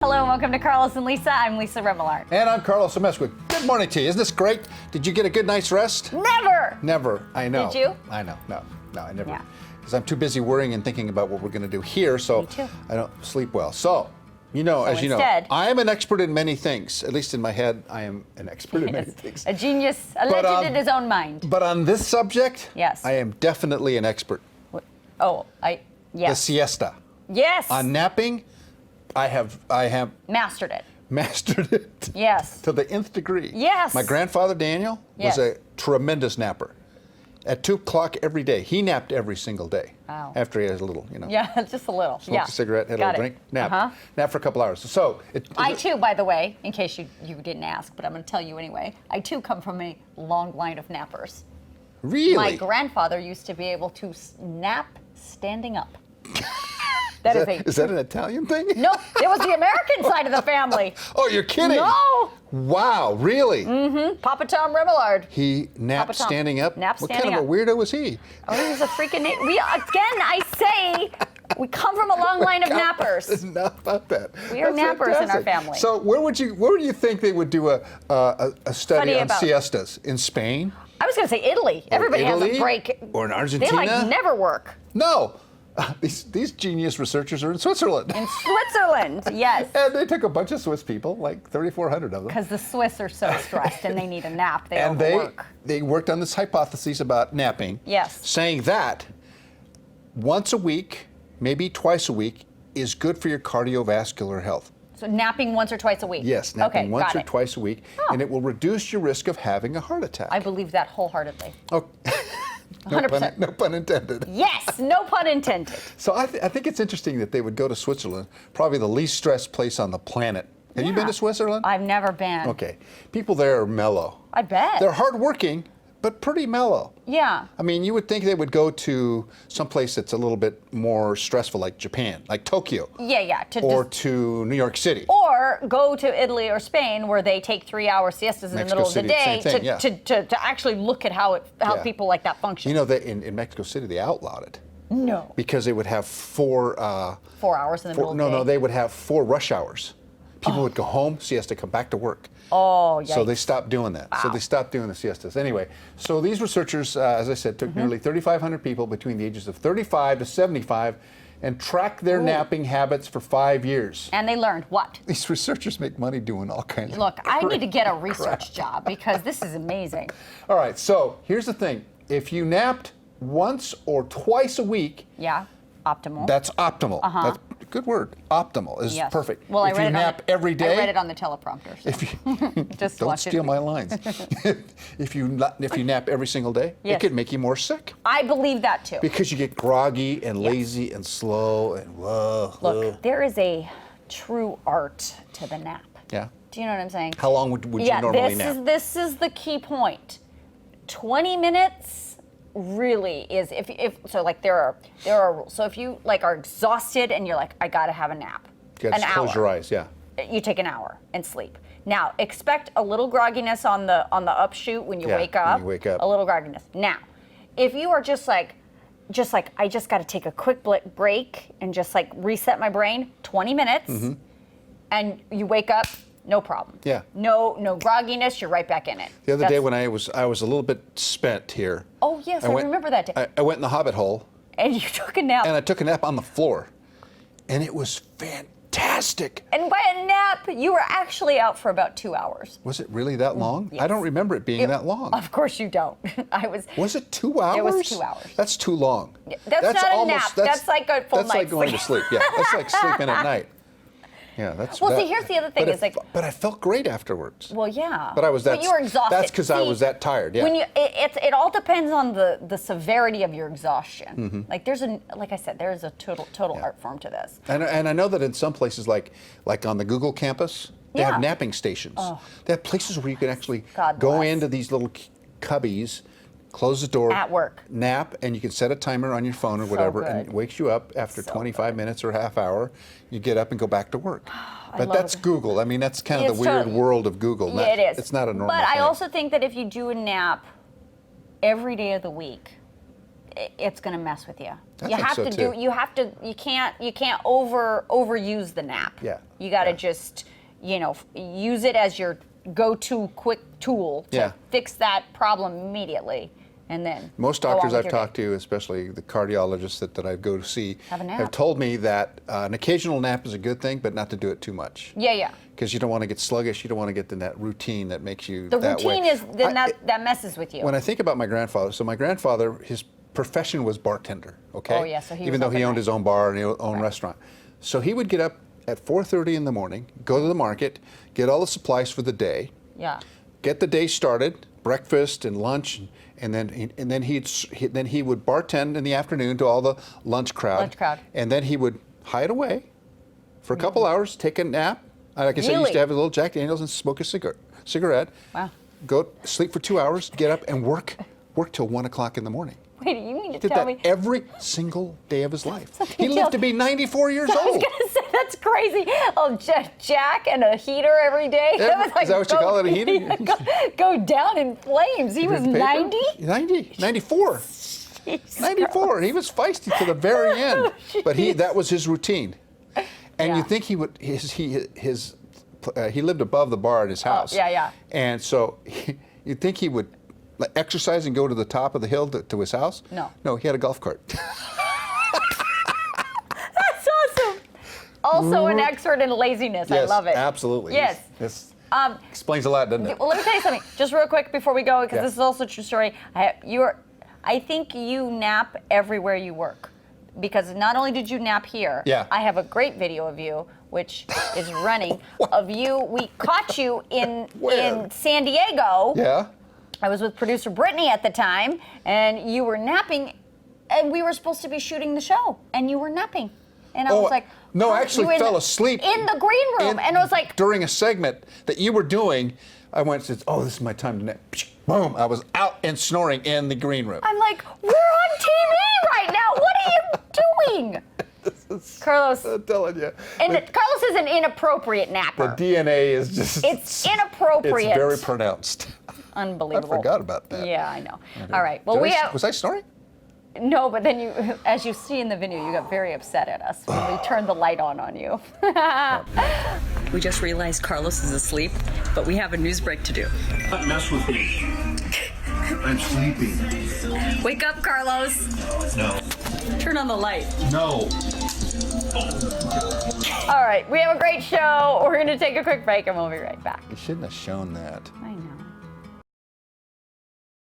Hello and welcome to Carlos and Lisa. I'm Lisa Remillard. And I'm Carlos Amesquid. Good morning to you. Isn't this great? Did you get a good night's rest? Never! Never. I know. Did you? I know. No, I never. Yeah. Because I'm too busy worrying and thinking about what we're going to do here, so Me too. I don't sleep well. So, you know, as you know, instead- I am an expert in many things. At least in my head, I am an expert in many things. A genius, a legend in his own mind. But on this subject, Yes. I am definitely an expert. Oh, The yes. siesta. Yes. On napping, I have Mastered it. mastered it. Yes. To the nth degree. Yes. My grandfather, Daniel, Yes. was a tremendous napper. At 2 o'clock every day. He napped every single day. Wow. After he had a little, Yeah, just a little. smoked a cigarette, had a Got little it. drink, napped. Uh-huh. Napped for a couple hours. So, I too, by the way, in case you didn't ask, but I'm going to tell you anyway, I too come from a long line of nappers. really? My grandfather used to be able to nap standing up. Is that an Italian thing? No, it was the American side of the family. Oh, you're kidding. No. Wow, really? Papa Tom Remillard. He napped Papa Tom. standing up? Napped what standing kind of a up. weirdo was he? Oh, he was a freaking. I say, we come from a long line of nappers. Enough about that. We are That's nappers in our fantastic. family. So where would you think they would do a study Study on about- siestas? In Spain? I was going to say Italy. Everybody has Italy? a break. Or in They Argentina? never work. No. These genius researchers are in Switzerland. In Switzerland, yes. And they took a bunch of Swiss people, like 3,400 of them. Because the Swiss are so stressed and they need a nap. They And overwork. they worked on this hypothesis about napping. Yes. Saying that once a week, maybe twice a week, is good for your cardiovascular health. So napping once or twice a week. Yes, napping okay, once got or it. twice a week, Oh. and it will reduce your risk of having a heart attack. I believe that wholeheartedly. Oh, 100%. No pun intended. Yes, no pun intended. So I think it's interesting that they would go to Switzerland, probably the least stressed place on the planet. Have you been to Switzerland? I've never been. Okay. People there are mellow. I bet. They're hardworking, but pretty mellow. Yeah. I mean, you would think they would go to some place that's a little bit more stressful, like Japan, like Tokyo, Yeah. or to New York City. Or go to Italy or Spain where they take 3-hour siestas in the Mexico middle City, of the day same thing, yeah. to actually look at how Yeah. people like that function. You know that in Mexico City they outlawed it No. because they would have 4 4 hours in the middle of the day. no, they would have 4 rush hours. People would go home, siesta, come back to work. Oh, yeah. So they stopped doing that. So Wow. they stopped doing the siestas. Anyway, so these researchers, as I said, took Mm-hmm. nearly 3,500 people between the ages of 35 to 75 and tracked their napping habits for 5 years. And they learned what? These researchers make money doing all kinds of Look, I need to get a crap. research job because this is amazing. All right, so here's the thing. If you napped once or twice a week, Yeah, optimal. that's optimal. That's a good word. Optimal is Yes. perfect. Well, if I read you it nap every day, I read it on the teleprompter. So. if you Just don't watch it. steal my lines. if you nap every single day, Yes. it could make you more sick I believe that too. because you get groggy and lazy and slow and whoa. Look, there is a true art to the nap. Yeah. Do you know what I'm saying? How long would you normally nap? This is the key point. 20 minutes really is if so like there are rules. So if you like are exhausted and you're like I got to have a nap. You gotta close your eyes, yeah. You take an hour and sleep. Now, expect a little grogginess on the upshoot when you Yeah, wake when up. you wake up. A little grogginess. Now, if you are just like I just got to take a quick break and just like reset my brain, 20 minutes, and you wake up, no problem. Yeah. No grogginess. You're right back in it. The other day when I was a little bit spent here. Oh yes, I remember that day. I went in the Hobbit hole And you took a nap. and I took a nap on the floor, and it was fantastic. And by a nap, you were actually out for about 2 hours. Was it really that long? Yes. I don't remember it being that long. Of course you don't. Was it 2 hours? It was 2 hours. That's too long. That's not a nap. That's like a full That's like night's going to sleep. sleep. Yeah, that's like sleeping at night. Yeah, that's. Well, that, see, here's the other thing but is like. But I felt great afterwards. Well, yeah. But I was that. But you were exhausted. That's because I See, was that tired. Yeah. When it all depends on the severity of your exhaustion. Mm-hmm. Like like I said, there is a total art form to this. And I know that in some places, like on the Google campus, they Yeah. have napping stations. They have places where you can actually God go bless. into these little cubbies, close the door, At work. nap, and you can set a timer on your phone or So whatever, and good. it wakes you up after So 25 minutes or half hour. You get up and go back to work. But love that's it. Google. I mean, that's kind of It's the weird totally- world of Google. Yeah, it is. It's not a normal But thing. I also think that if you do a nap every day of the week, it's going to mess with you. I think so, too. You can't overuse the nap. Yeah. You got to Yeah. just, use it as your go-to quick tool to fix that problem immediately. And then most go on doctors with I've your talked day. to, especially the cardiologists that I go to see, Have a nap. have told me that an occasional nap is a good thing, but not to do it too much. Yeah. Because you don't want to get sluggish. You don't want to get in that routine that makes you The that routine way. is then that messes with you. When I think about my grandfather, so my grandfather, his profession was bartender, okay? Oh, yeah, so he Even was though he up at owned night. his own bar and his own restaurant. So he would get up at 4:30 in the morning, go to the market, get all the supplies for the day, Yeah. get the day started, breakfast and lunch, and then he would bartend in the afternoon to all the lunch crowd. And then he would hide away for a couple hours, take a nap. Like I said, he used to have a little Jack Daniels and smoke a cigarette. Wow. Go sleep for 2 hours, get up and work till 1 o'clock in the morning. Wait, you mean to Did tell that me? every single day of his life. So He lived to be 94 years I was old. gonna say that's crazy. Oh, Jack and a heater every day. Is that what you call it, a heater? Go down in flames. He was 90. 94. 94, and he was feisty to the very end. But that was his routine. And you think he would he lived above the bar at his house. Yeah. And so you'd think he would exercise and go to the top of the hill to his house. No, he had a golf cart. That's awesome. Also an expert in laziness. I love it. Absolutely. Yes. This explains a lot, doesn't it? Well, let me tell you something, just real quick before we go, because this is also a true story. I think you nap everywhere you work, because not only did you nap here, I have a great video of you, which is running, of you. We caught you in San Diego. Yeah. I was with producer Brittany at the time, and you were napping, and we were supposed to be shooting the show, and you were napping. And I was like, no, I actually fell asleep in the green room, and I was like, during a segment that you were doing, I went and said, oh, this is my time to nap. Boom, I was out and snoring in the green room. I'm like, we're on TV right now. What are you doing? Carlos. I'm telling you. And Carlos is an inappropriate napper. The DNA is just... It's inappropriate. It's very pronounced. Unbelievable. I forgot about that. Yeah, I know. All right. Well, was I snoring? No, but then as you see in the video, you got very upset at us when we turned the light on you. We just realized Carlos is asleep, but we have a news break to do. Don't mess with me. I'm sleeping. Wake up, Carlos. No. Turn on the light. No. All right, we have a great show. We're going to take a quick break, and we'll be right back. You shouldn't have shown that. I know.